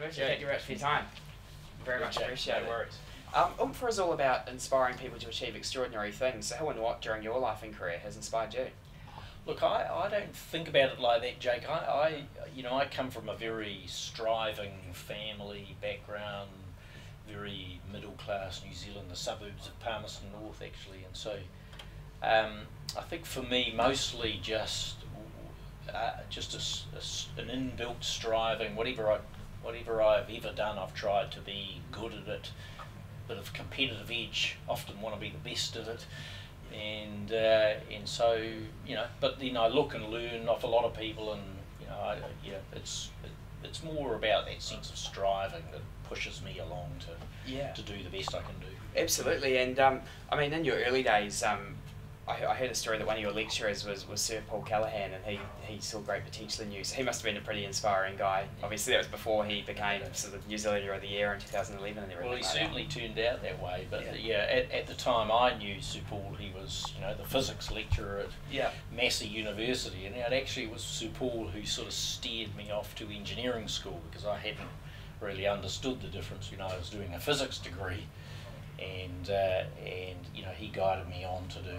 Richard, thank you very much for your time. Very much appreciated. No worries. Oompher is all about inspiring people to achieve extraordinary things. So who and what during your life and career has inspired you? Look, I don't think about it like that, Jake. I come from a very striving family background, very middle class New Zealand, the suburbs of Palmerston North actually, and so I think for me mostly just an inbuilt striving. Whatever I've ever done, I've tried to be good at it. Bit of competitive edge. Often want to be the best at it, and so But then I look and learn off a lot of people, and it's more about that sense of striving that pushes me along to do the best I can do. Absolutely, and I mean, in your early days, I heard a story that one of your lecturers was Sir Paul Callaghan, and he saw great potential in you, so he must have been a pretty inspiring guy. Obviously that was before he became sort of New Zealander of the Year in 2011 and everything. Well, he like certainly turned out that way, but at the time I knew Sir Paul. He was the physics lecturer at Massey University, and it actually was Sir Paul who sort of steered me off to engineering school, because I hadn't really understood the difference. I was doing a physics degree, and he guided me on to do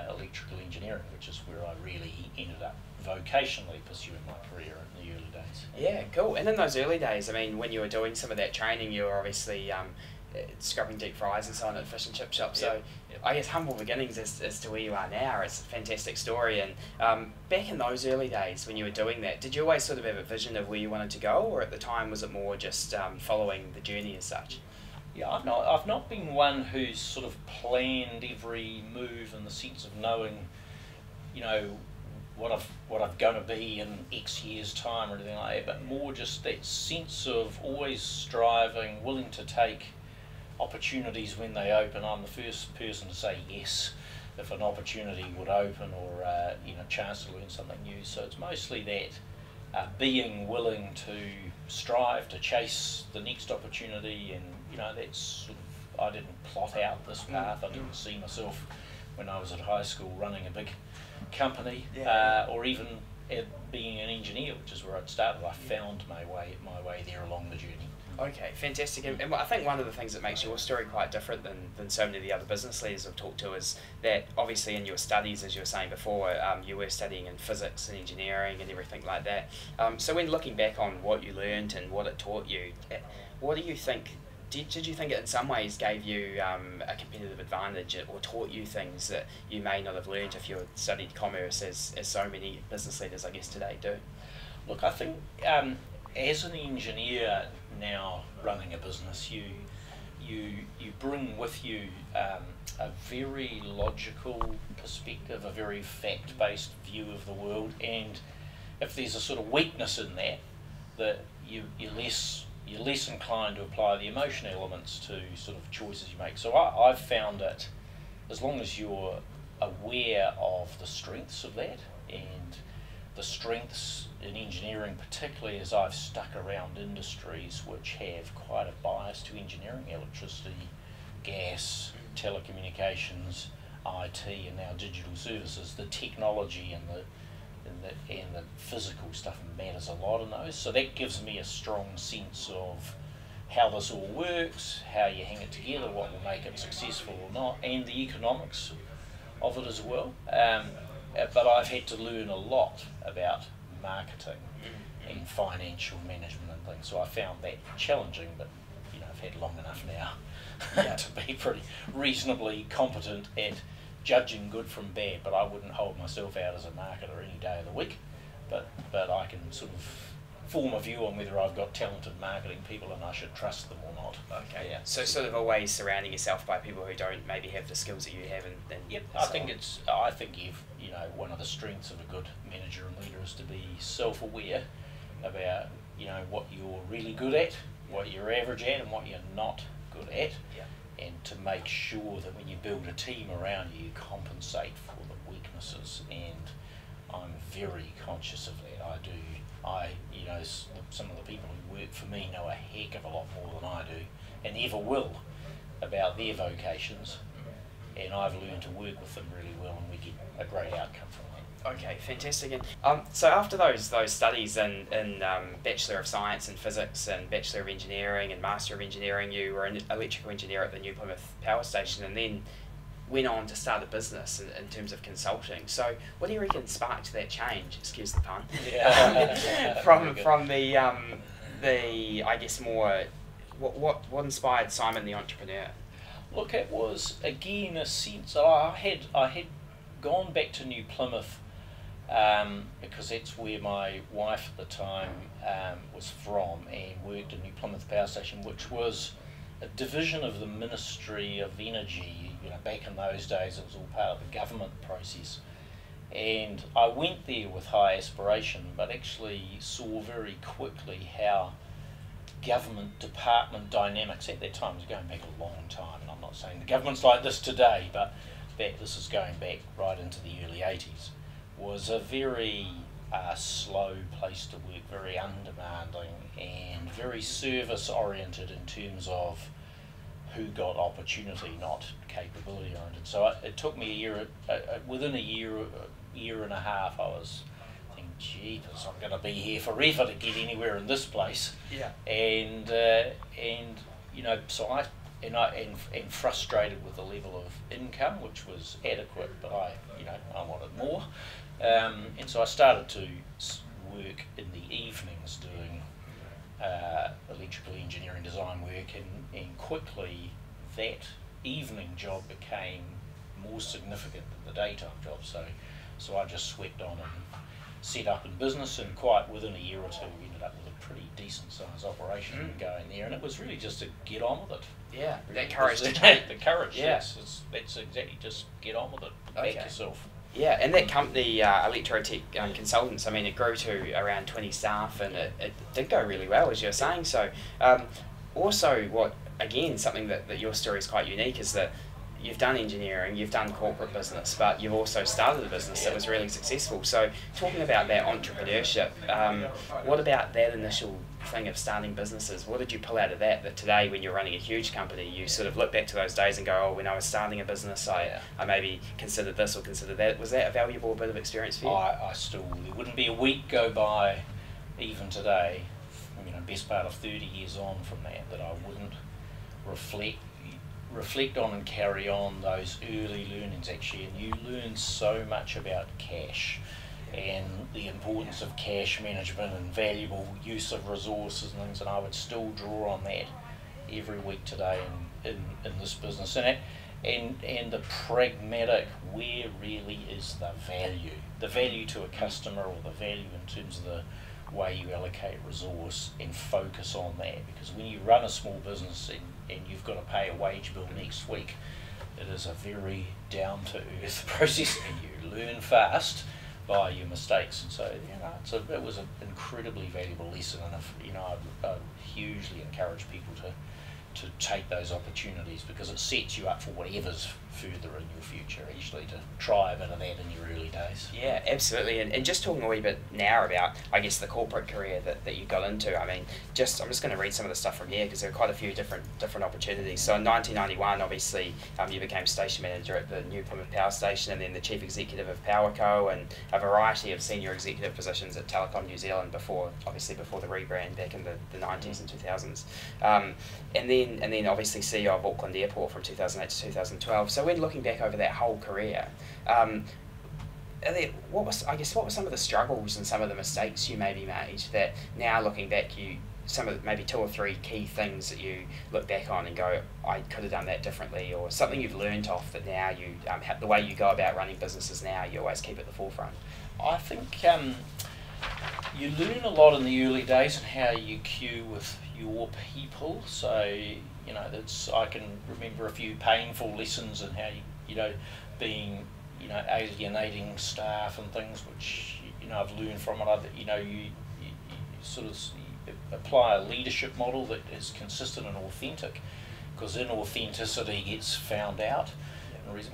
electrical engineering, which is where I really ended up vocationally pursuing my career in the early days. Yeah, cool. And in those early days, I mean, when you were doing some of that training, you were obviously scrubbing deep fries and so on at fish and chip shop. So I guess humble beginnings as to where you are now. It's a fantastic story. And back in those early days when you were doing that, did you always sort of have a vision of where you wanted to go, or at the time was it more just following the journey as such? Yeah, I've not been one who's sort of planned every move in the sense of knowing, what I've going to be in X years' time or anything like that, but more just that sense of always striving, willing to take opportunities when they open. I'm the first person to say yes if an opportunity would open, or chance to learn something new. So it's mostly that being willing to strive to chase the next opportunity, and that's sort of, I didn't plot out this path. I didn't see myself when I was at high school running a big company, or even being an engineer, which is where I'd started. I found my way there along the journey. Okay, fantastic. And I think one of the things that makes your story quite different than so many of the other business leaders I've talked to is that obviously in your studies, as you were saying before, you were studying in physics and engineering and everything like that. So when looking back on what you learned and what it taught you, what do you think, did you think it in some ways gave you a competitive advantage, or taught you things that you may not have learned if you had studied commerce, as so many business leaders I guess today do? Look, I think as an engineer now running a business, you bring with you a very logical perspective, a very fact-based view of the world, and if there's a sort of weakness in that you're less inclined to apply the emotion elements to sort of choices you make. So I've found that as long as you're aware of the strengths of that, and the strengths in engineering, particularly as I've stuck around industries which have quite a bias to engineering, electricity, gas, telecommunications, IT, and now digital services, the technology and the physical stuff matters a lot in those. So that gives me a strong sense of how this all works, how you hang it together, what will make it successful or not, and the economics of it as well. But I've had to learn a lot about marketing and financial management and things, so I found that challenging, but I've had long enough now to be pretty reasonably competent at judging good from bad. But I wouldn't hold myself out as a marketer any day of the week, but I can sort of form a view on whether I've got talented marketing people and I should trust them or not. Okay, yeah. So sort of always surrounding yourself by people who don't maybe have the skills that you have, and yep. I think one of the strengths of a good manager and leader is to be self-aware about what you're really good at, what you're average at, and what you're not good at, and to make sure that when you build a team around you, you compensate for the weaknesses. And I'm very conscious of that. Some of the people who work for me know a heck of a lot more than I do, and ever will, about their vocations, and I've learned to work with them really well, and we get a great outcome from that. Okay, fantastic. And so after those studies in Bachelor of Science in Physics and Bachelor of Engineering and Master of Engineering, you were an electrical engineer at the New Plymouth Power Station, and then went on to start a business in terms of consulting. So what do you reckon sparked that change? Excuse the pun. Yeah. from the I guess more what inspired Simon the entrepreneur? Look, it was again a sense. I had gone back to New Plymouth because that's where my wife at the time was from, and worked at New Plymouth Power Station, which was a division of the Ministry of Energy. You know, back in those days, it was all part of the government process. And I went there with high aspiration, but actually saw very quickly how government department dynamics at that time, was going back a long time, and I'm not saying the government's like this today, but this is going back right into the early 80s, was a very slow place to work, very undemanding and very service oriented in terms of who got opportunity, not capability oriented. So it took me a year, within a year and a half, I was thinking, jeepers, I'm going to be here forever to get anywhere in this place. Yeah. And you know, so I frustrated with the level of income, which was adequate, but I wanted more. And so I started to work in the evenings doing electrical engineering design work, and quickly that evening job became more significant than the daytime job. So I just swept on and set up in business, and quite within a year or two we ended up with a pretty decent sized operation going there, and it was really just to get on with it. Yeah, that courage to take. The courage, yeah. That's exactly, just get on with it, back yourself. Yeah, and that company, Electrotech Consultants, I mean, it grew to around 20 staff, and it did go really well, as you were saying. So, also, something that your story is quite unique is that you've done engineering, you've done corporate business, but you've also started a business that was really successful. So, talking about that entrepreneurship, what about that initial thing of starting businesses? What did you pull out of that today, when you're running a huge company, you sort of look back to those days and go, oh, when I was starting a business, I maybe considered this or considered that. Was that a valuable bit of experience for you? I still, there wouldn't be a week go by, even today, you know, best part of 30 years on from that I wouldn't reflect on and carry on those early learnings, actually. And you learn so much about cash and the importance of cash management and valuable use of resources and things, and I would still draw on that every week today in this business. And the pragmatic, where really is the value to a customer, or the value in terms of the way you allocate resource, and focus on that. Because when you run a small business and you've got to pay a wage bill next week, it is a very down to earth process, and you learn fast by your mistakes. And so, you know, it was an incredibly valuable lesson, and I hugely encourage people to take those opportunities, because it sets you up for whatever's further in your future, actually, to try a bit of that in your early days. Yeah, absolutely. And just talking a wee bit now about, I guess, the corporate career that you got into. I mean, I'm just going to read some of the stuff from here, because there are quite a few different opportunities. So in 1991, obviously, you became station manager at the New Plymouth Power Station, and then the chief executive of Powerco, and a variety of senior executive positions at Telecom New Zealand before the rebrand back in the 90s and 2000s. And then obviously CEO of Auckland Airport from 2008 to 2012. So when looking back over that whole career, what were some of the struggles and some of the mistakes you maybe made that now looking back, some of maybe 2 or 3 key things that you look back on and go, I could have done that differently, or something you've learned off that now you the way you go about running businesses now, you always keep at the forefront? I think you learn a lot in the early days and how you queue with your people. So, you know, I can remember a few painful lessons in how being, alienating staff and things, which, I've learned from it. You sort of apply a leadership model that is consistent and authentic, because inauthenticity gets found out.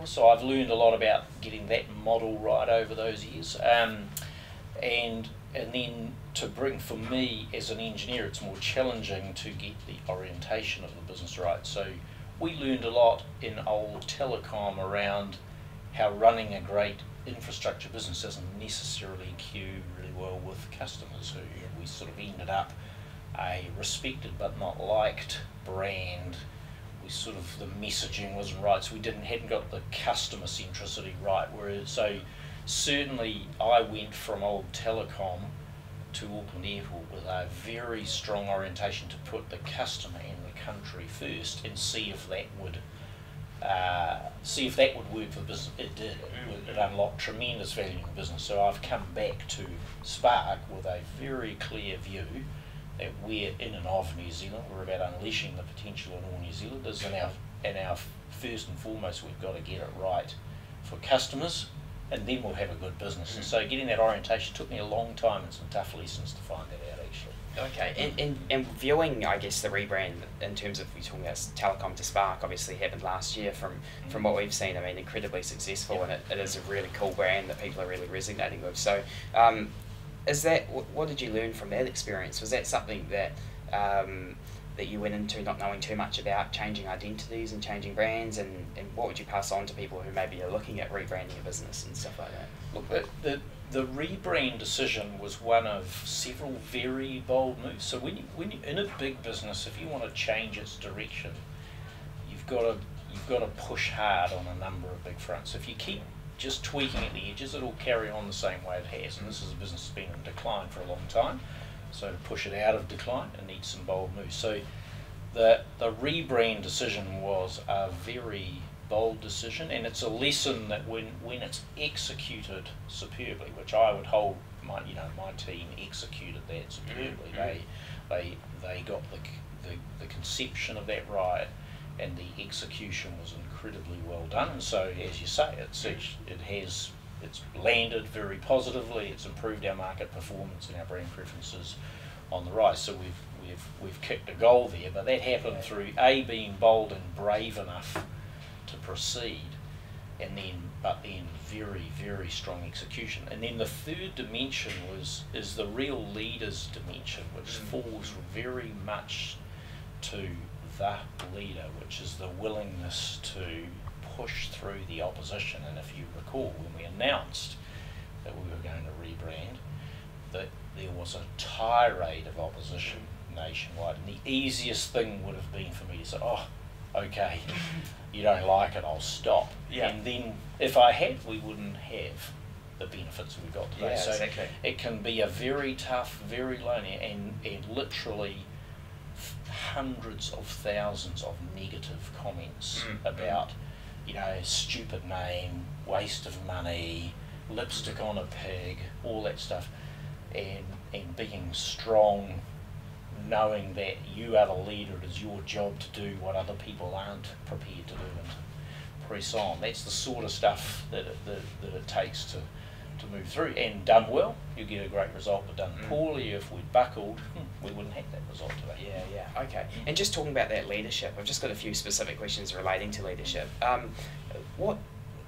So I've learned a lot about getting that model right over those years. And then for me as an engineer, it's more challenging to get the orientation of the business right. So we learned a lot in old telecom around how running a great infrastructure business doesn't necessarily queue really well with customers, who we sort of ended up a respected but not liked brand. We sort of, the messaging wasn't right, so we hadn't got the customer centricity right. Whereas, so certainly I went from old telecom to Auckland Airport with a very strong orientation to put the customer and the country first, and see if that would work for the business. It did. It unlocked tremendous value in the business. So I've come back to Spark with a very clear view that we're in and of New Zealand. We're about unleashing the potential in all New Zealanders, and our first and foremost, we've got to get it right for customers, and then we'll have a good business. And so getting that orientation took me a long time and some tough lessons to find that out, actually. Okay, and viewing, I guess, the rebrand in terms of, we're talking about telecom to Spark, obviously happened last year. From what we've seen, I mean, incredibly successful, and it is a really cool brand that people are really resonating with. So is that, what did you learn from that experience? Was that something that that you went into not knowing too much about changing identities and changing brands, and what would you pass on to people who maybe are looking at rebranding a business and stuff like that? Look, the rebrand decision was one of several very bold moves. So when you in a big business, if you want to change its direction, you've got to push hard on a number of big fronts. If you keep just tweaking at the edges, it'll carry on the same way it has. And this is a business that's been in decline for a long time. So to push it out of decline, it needs some bold moves. So the rebrand decision was a very bold decision, and it's a lesson that when it's executed superbly, which I would hold my team executed that superbly. They got the conception of that right, and the execution was incredibly well done. And so, as you say, it's landed very positively. It's improved our market performance and our brand preferences on the rise. So we've kicked a goal there, but that happened through being bold and brave enough to proceed, and then very, very strong execution. And then the third dimension is the real leader's dimension, which falls very much to the leader, which is the willingness to push through the opposition. And if you recall, when we announced that we were going to rebrand, that there was a tirade of opposition nationwide, and the easiest thing would have been for me to say, oh, okay, you don't like it, I'll stop. Yeah. And then if I had, we wouldn't have the benefits we've got today. Yeah, so exactly. It can be a very tough, very lonely, and literally hundreds of thousands of negative comments about, stupid name, waste of money, lipstick on a pig, all that stuff, and being strong, knowing that you are the leader, it is your job to do what other people aren't prepared to do, and press on. That's the sort of stuff that it takes to move through. And done well, you get a great result, but done poorly, if we'd buckled, we wouldn't have that result today. Yeah, okay. And just talking about that leadership, I've just got a few specific questions relating to leadership. What,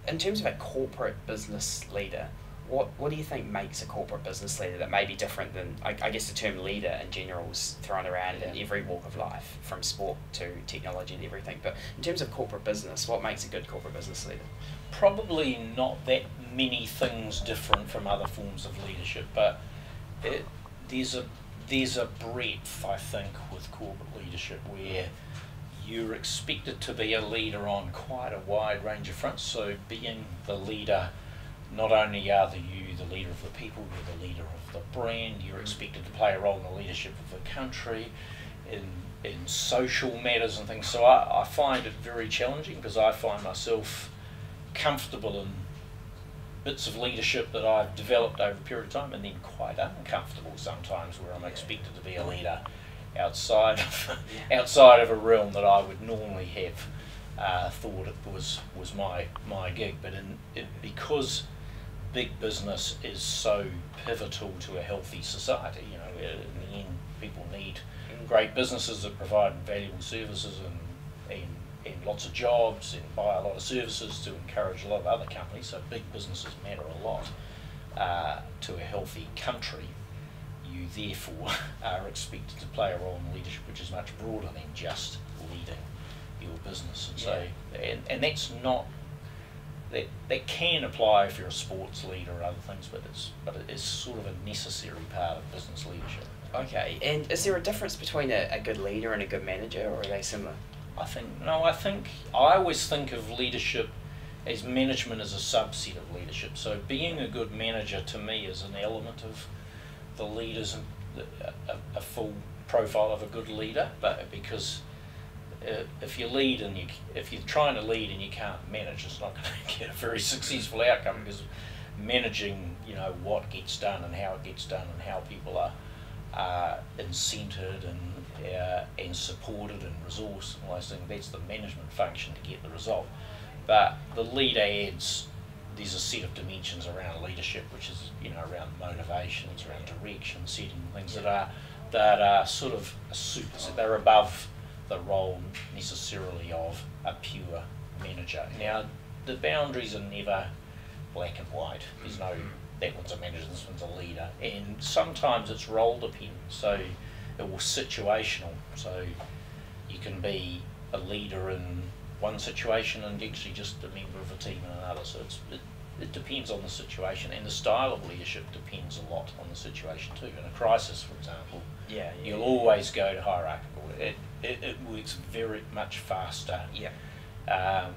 in terms of a corporate business leader, what do you think makes a corporate business leader that may be different than, I guess the term leader in general is thrown around in every walk of life, from sport to technology and everything, but in terms of corporate business, what makes a good corporate business leader? Probably not that many things different from other forms of leadership, but there's a breadth, I think, with corporate leadership where you're expected to be a leader on quite a wide range of fronts. So being the leader, not only are you the leader of the people, you're the leader of the brand, you're expected to play a role in the leadership of the country, in social matters and things. So I find it very challenging, because I find myself comfortable in bits of leadership that I've developed over a period of time, and then quite uncomfortable sometimes where I'm expected to be a leader outside of a realm that I would normally have thought it was my gig. But because big business is so pivotal to a healthy society, in the end, people need great businesses that provide valuable services and lots of jobs, and buy a lot of services to encourage a lot of other companies. So big businesses matter a lot to a healthy country. You therefore are expected to play a role in leadership which is much broader than just leading your business. And so, and that's not that can apply if you're a sports leader or other things, but it's sort of a necessary part of business leadership. Okay, and is there a difference between a good leader and a good manager, or are they similar? I always think of leadership as management as a subset of leadership. So being a good manager to me is an element of the leaders, a full profile of a good leader. But because if you lead and if you're trying to lead and you can't manage, it's not going to get a very successful outcome, because managing, what gets done and how it gets done and how people are incented and supported and resourced and all those things, that's the management function to get the result. But the leader adds, there's a set of dimensions around leadership, which is around motivations, around direction, setting things that are sort of they're above the role necessarily of a pure manager. Now, the boundaries are never black and white. There's no, that one's a manager, this one's a leader, and sometimes it's role dependent. So it will situational. So you can be a leader in one situation and actually just a member of a team in another. So it depends on the situation, and the style of leadership depends a lot on the situation too. In a crisis, for example, you'll always go to hierarchical. It works very much faster.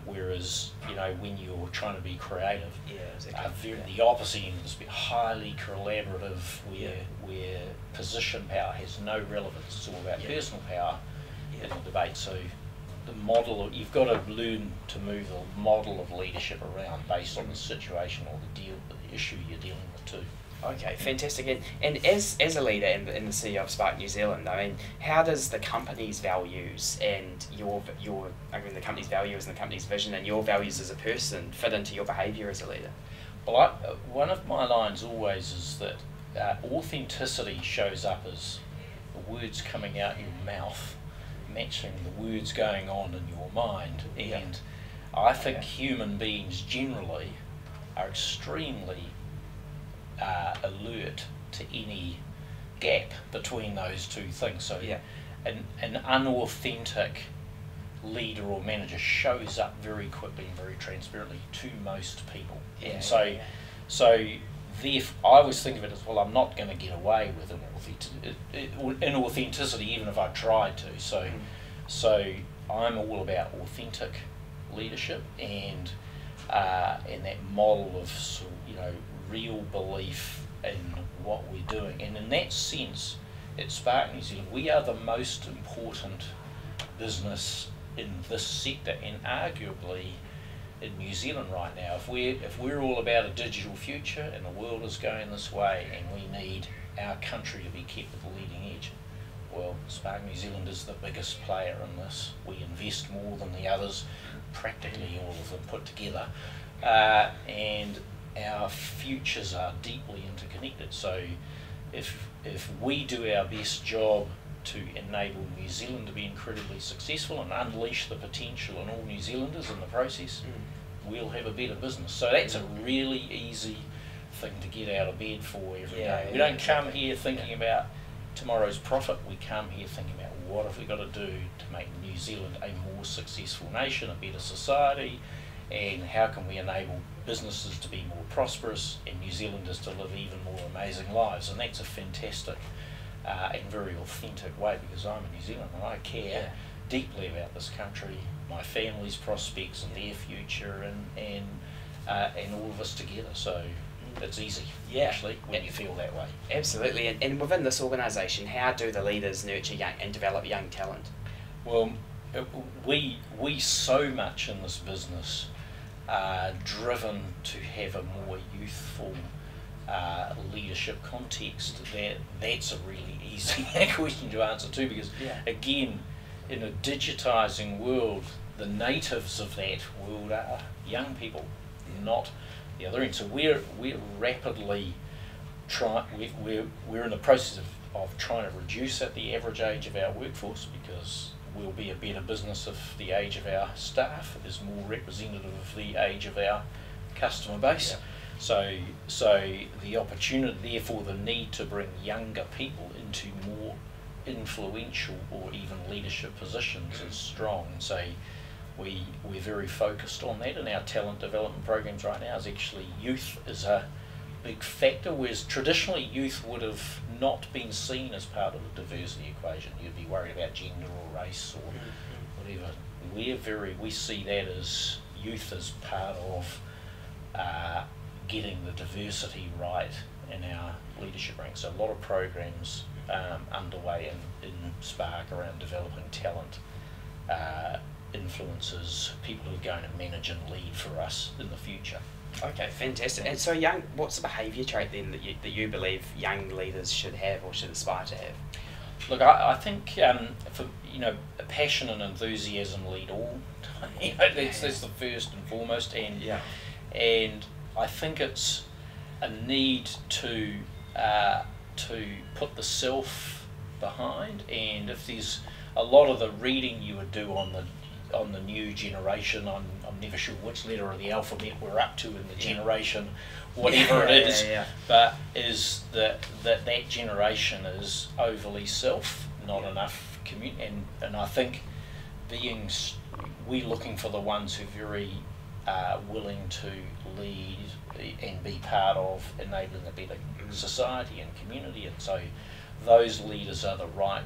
Whereas when you're trying to be creative, the opposite end is highly collaborative, where position power has no relevance. It's all about personal power in the debate. So the model you've got to learn to move the model of leadership around based on the situation or the issue you're dealing with too. Okay, fantastic. And as a leader and the CEO of Spark New Zealand, I mean, how does the company's values and the company's values and the company's vision and your values as a person fit into your behaviour as a leader? Well, one of my lines always is that authenticity shows up as the words coming out your mouth matching the words going on in your mind. And I think human beings generally are extremely alert to any gap between those two things. So an unauthentic leader or manager shows up very quickly and very transparently to most people. I always think of it as, well, I'm not going to get away with inauthenticity even if I tried to. So I'm all about authentic leadership and that model of real belief in what we're doing. And in that sense, at Spark New Zealand, we are the most important business in this sector, and arguably in New Zealand right now. If we're all about a digital future and the world is going this way and we need our country to be kept at the leading edge, well, Spark New Zealand is the biggest player in this. We invest more than the others, practically all of them put together, and our futures are deeply interconnected. So if we do our best job to enable New Zealand to be incredibly successful and unleash the potential in all New Zealanders in the process, we'll have a better business. So that's a really easy thing to get out of bed for every day. We don't come here thinking about tomorrow's profit. We come here thinking about what have we got to do to make New Zealand a more successful nation, a better society, and how can we enable businesses to be more prosperous and New Zealanders to live even more amazing lives. And that's a fantastic and very authentic way, because I'm a New Zealander and I care deeply about this country, my family's prospects and their future, and all of us together. So it's easy, actually, when you feel that way. Absolutely. And within this organisation, how do the leaders nurture young and develop young talent? Well, we so much in this business are driven to have a more youthful leadership context. That's a really easy question to answer too, because again, in a digitising world, the natives of that world are young people, not the other end. So we're rapidly we're in the process of trying to reduce the average age of our workforce, because we'll be a better business if the age of our staff is more representative of the age of our customer base. So the opportunity, therefore the need to bring younger people into more influential or even leadership positions is strong. So we're very focused on that, and our talent development programs right now is actually youth is a big factor, whereas traditionally youth would have not been seen as part of the diversity equation. You'd be worried about gender or race or whatever. We see that as youth as part of getting the diversity right in our leadership ranks. So a lot of programs underway in Spark around developing talent, influencers, people who are going to manage and lead for us in the future. Okay, fantastic. And so, what's the behaviour trait then that you believe young leaders should have or should aspire to have? Look, I think for a passion and enthusiasm lead all. That's the first and foremost, and I think it's a need to put the self behind, and if there's a lot of the reading you would do on the new generation, I'm never sure which letter of the alphabet we're up to in the generation, whatever it is, but is that generation is overly self, not enough community, and I think we're looking for the ones who are very willing to lead and be part of enabling a better society and community, and so those leaders are the right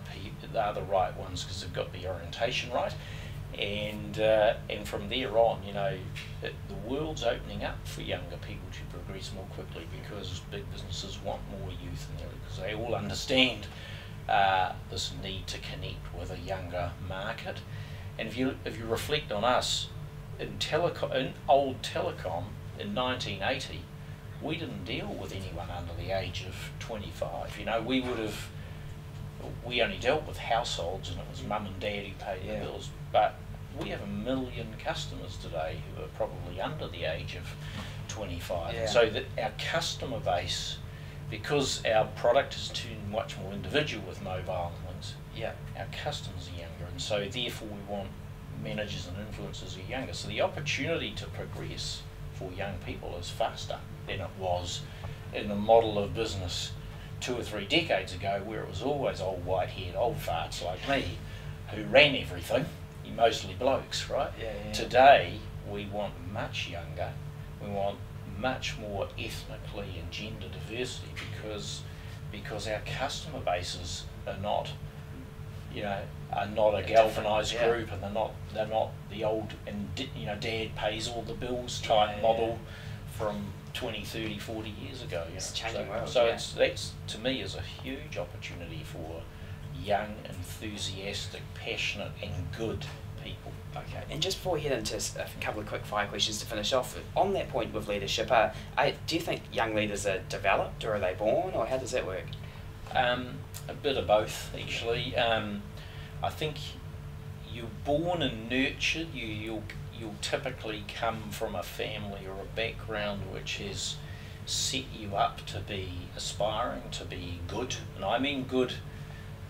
ones because they've got the orientation right, and from there on, the world's opening up for younger people to progress more quickly because big businesses want more youth in there because they all understand this need to connect with a younger market. And if you reflect on us in old telecom in 1980, we didn't deal with anyone under the age of 25. We only dealt with households, and it was mum and dad who paid the bills. But we have 1 million customers today who are probably under the age of 25. And so that our customer base, because our product is tuned much more individual with mobile links, our customers are younger, and so therefore we want managers and influencers who are younger. So the opportunity to progress for young people is faster than it was in a model of business 2 or 3 decades ago, where it was always old white-haired old farts like me who ran everything, mostly blokes, right? Today we want much younger, we want much more ethnically and gender diversity because our customer bases are not a galvanised group, and they're not the old dad pays all the bills type model from 20, 30, 40 years ago. It's changing world. So that's to me is a huge opportunity for young, enthusiastic, passionate and good people. Okay, and just before we head into a couple of quick fire questions to finish off, on that point with leadership, do you think young leaders are developed, or are they born, or how does that work? A bit of both, actually. I think you're born and nurtured. You'll typically come from a family or a background which has set you up to be aspiring, to be good, and I mean good,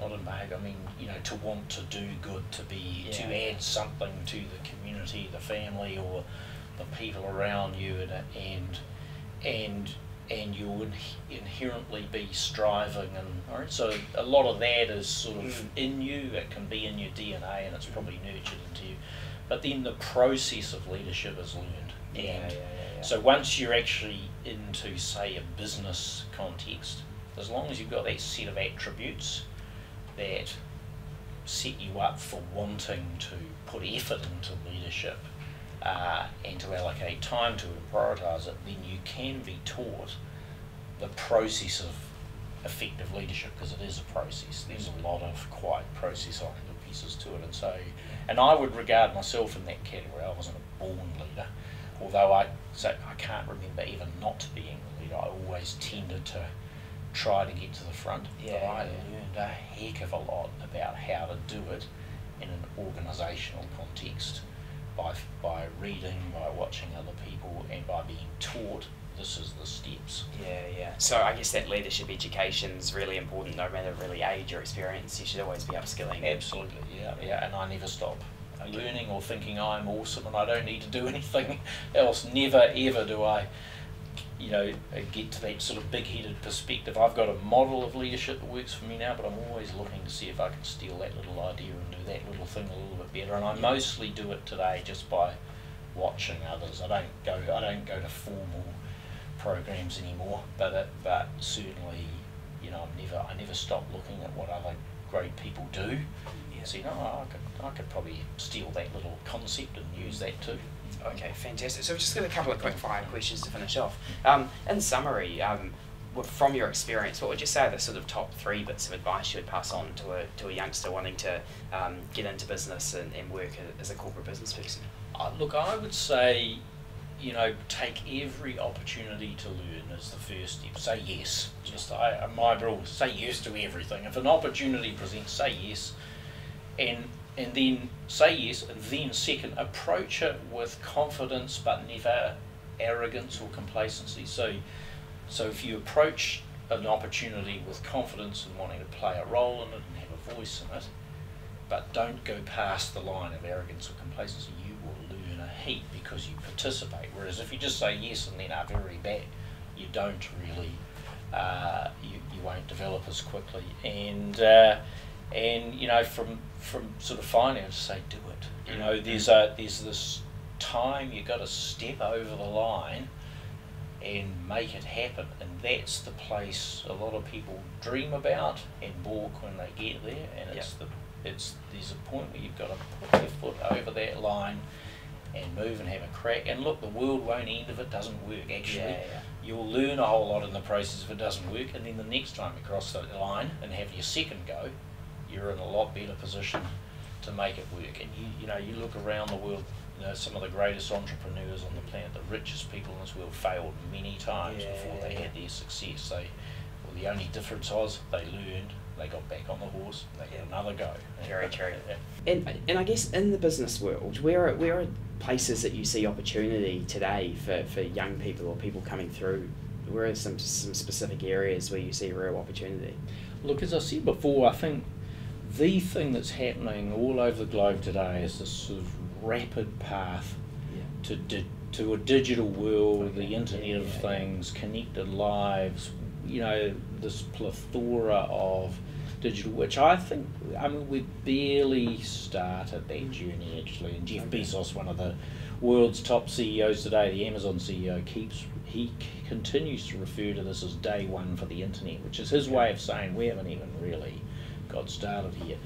not in behaviour. I mean to want to do good, to add something to the community, the family, or the people around you, and you'll inherently be striving, and so a lot of that is sort of in you. It can be in your DNA, and it's probably nurtured into you. But then the process of leadership is learned. So once you're actually into, say, a business context, as long as you've got that set of attributes that set you up for wanting to put effort into leadership and to allocate time to it and prioritise it, then you can be taught the process of effective leadership, because it is a process. There's a lot of quite process-oriented pieces to it, and I would regard myself in that category. I wasn't a born leader, although I can't remember even not being a leader. I always tended to try to get to the front, but I learned a heck of a lot about how to do it in an organisational context by reading, by watching other people, and by being taught this is the steps. So I guess that leadership education is really important, no matter really age or experience. You should always be upskilling. Absolutely, and I never stop learning or thinking I'm awesome and I don't need to do anything else. Never ever do I you know, get to that sort of big-headed perspective. I've got a model of leadership that works for me now, but I'm always looking to see if I can steal that little idea and do that little thing a little bit better. And I mostly do it today just by watching others. I don't go to formal programs anymore, but certainly, you know, I never stop looking at what other great people do. So, you know, I could probably steal that little concept and use that too. Okay, fantastic. So we've just got a couple of quick fire questions to finish off. In summary, from your experience, what would you say are the sort of top 3 bits of advice you would pass on to a youngster wanting to get into business and work as a corporate business person? Look, I would say, you know, take every opportunity to learn as the first step. Say yes. My rule, say yes to everything. If an opportunity presents, say yes. And then say yes, and then second, approach it with confidence but never arrogance or complacency. So if you approach an opportunity with confidence and wanting to play a role in it and have a voice in it, but don't go past the line of arrogance or complacency, you will learn a heap because you participate. Whereas if you just say yes and then are very bad, you don't really, you won't develop as quickly. And you know, from sort of finance, say do it. You know, there's this time you got to step over the line and make it happen, and that's the place a lot of people dream about and balk when they get there. And there's a point where you've got to put your foot over that line and move and have a crack. And look, the world won't end if it doesn't work. Actually, you'll learn a whole lot in the process if it doesn't work, and then the next time you cross that line and have your second go, you're in a lot better position to make it work. And you know, you look around the world, you know, some of the greatest entrepreneurs on the planet, the richest people in this world, failed many times before they had their success. The only difference was they learned, they got back on the horse, they got another go. Very true. And I guess in the business world, where are places that you see opportunity today for young people or people coming through? Where are some specific areas where you see real opportunity? Look, as I said before, I think the thing that's happening all over the globe today is this sort of rapid path to a digital world, the Internet of Things, connected lives, you know, this plethora of digital, which I mean, we've barely started that journey actually. And Jeff Bezos, one of the world's top CEOs today, the Amazon CEO, he continues to refer to this as day one for the Internet, which is his way of saying we haven't even really got started here.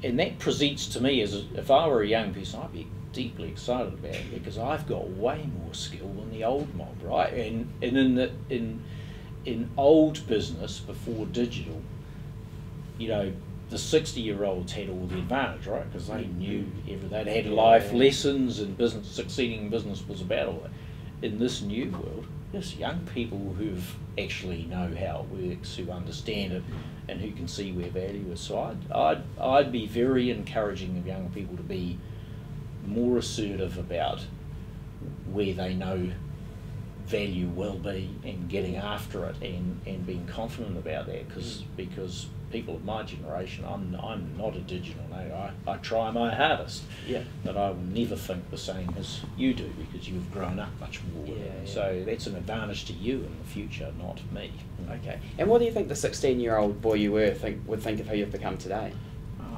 And that presents to me as if I were a young person, I'd be deeply excited about it because I've got way more skill than the old mob, right? And in old business before digital, you know, the 60-year-olds had all the advantage, right? Because they knew they'd had life lessons, and succeeding in business was about all that. In this new world, there's young people who actually know how it works, who understand it, and who can see where value is. So I'd be very encouraging of young people to be more assertive about where they know value will be and getting after it and being confident about that, because people of my generation, I'm not a digital native. I try my hardest, but I will never think the same as you do because you've grown up much more with it. So that's an advantage to you in the future, not me. Okay. And what do you think the 16-year-old boy you were would think of who you've become today?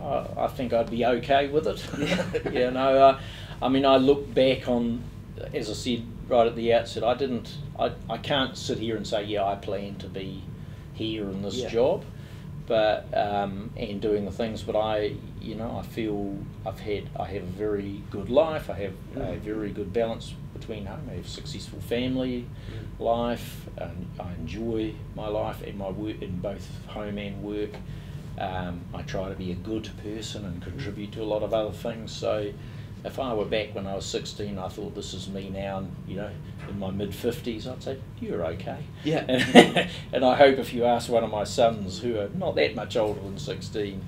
I think I'd be okay with it. I mean, I look back on, as I said right at the outset, I can't sit here and say, I plan to be here in this job, but and doing the things, but I feel I have a very good life. I have a very good balance between home. I have a successful family life, and I enjoy my life and my work in both home and work. I try to be a good person and contribute to a lot of other things. So if I were back when I was 16, I thought this is me now, and in my mid-50s, I'd say, you're okay. Yeah. And I hope if you ask one of my sons, who are not that much older than 16,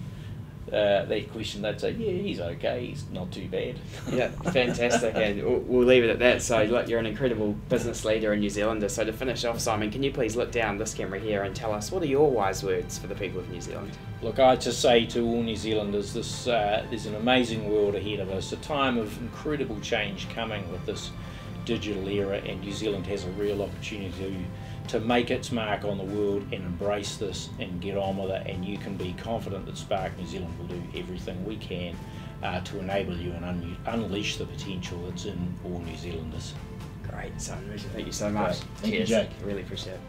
that question, they'd say, he's okay, he's not too bad. Yeah, fantastic. And we'll leave it at that. So look, you're an incredible business leader in New Zealander. So to finish off, Simon, can you please look down this camera here and tell us, what are your wise words for the people of New Zealand? Look, I just say to all New Zealanders, there's an amazing world ahead of us, a time of incredible change coming with this digital era, and New Zealand has a real opportunity to make its mark on the world and embrace this and get on with it, and you can be confident that Spark New Zealand will do everything we can to enable you and unleash the potential that's in all New Zealanders. Great, Simon. Thank you so much. Thank you, Jake. Really appreciate it.